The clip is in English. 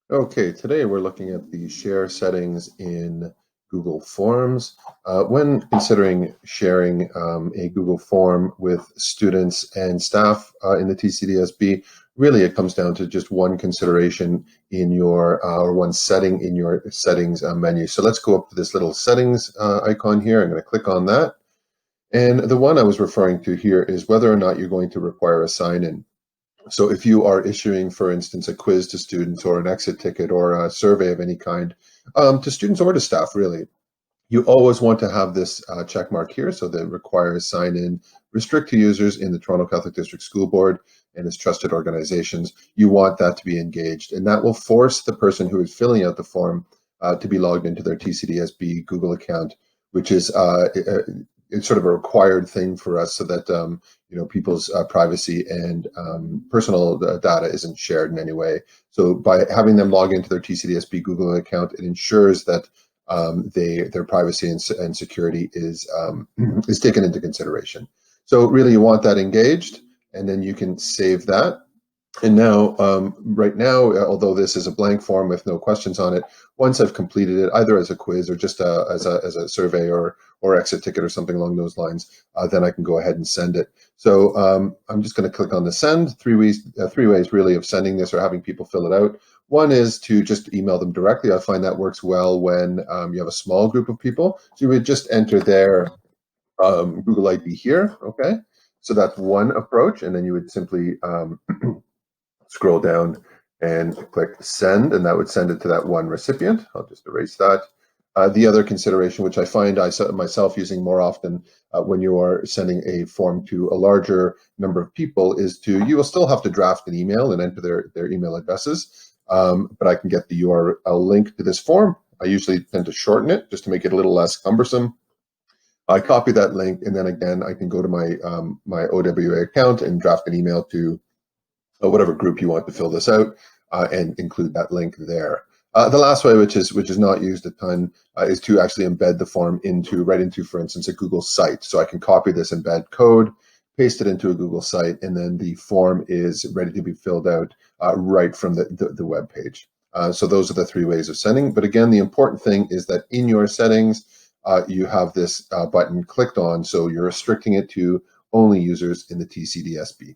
Okay, today we're looking at the share settings in Google Forms. When considering sharing a Google form with students and staff in the TCDSB, really it comes down to just one consideration in your or one setting in your settings menu. So let's go up to this little settings icon here. I'm going to click on that. And the one I was referring to here is whether or not you're going to require a sign-in. So if you are issuing, for instance, a quiz to students or an exit ticket or a survey of any kind to students or to staff, really, you always want to have this check mark here. So that requires sign in, restrict to users in the Toronto Catholic District School Board and its trusted organizations. You want that to be engaged, and that will force the person who is filling out the form to be logged into their TCDSB Google account, which is it's sort of a required thing for us so that people's privacy and personal data isn't shared in any way. So by having them log into their TCDSB Google account, it ensures that their privacy and security is is taken into consideration. So really, you want that engaged, and then you can save that. And now, right now, although this is a blank form with no questions on it, once I've completed it, either as a quiz or just as a survey or exit ticket or something along those lines, then I can go ahead and send it. So I'm just going to click on the send. Three ways really of sending this or having people fill it out. One is to just email them directly. I find that works well when you have a small group of people. So you would just enter their Google ID here, okay? So that's one approach, and then you would simply scroll down and click send, and that would send it to that one recipient. I'll just erase that. The other consideration, which I find I myself using more often when you are sending a form to a larger number of people, is you will still have to draft an email and enter their email addresses, but I can get the URL link to this form. I usually tend to shorten it just to make it a little less cumbersome. I copy that link, and then again, I can go to my OWA account and draft an email to whatever group you want to fill this out, and include that link there. The last way, which is not used a ton, is to actually embed the form right into, for instance, a Google site. So I can copy this embed code, paste it into a Google site, and then the form is ready to be filled out right from the web page. So those are the three ways of sending. But again, the important thing is that in your settings, you have this button clicked on, so you're restricting it to only users in the TCDSB.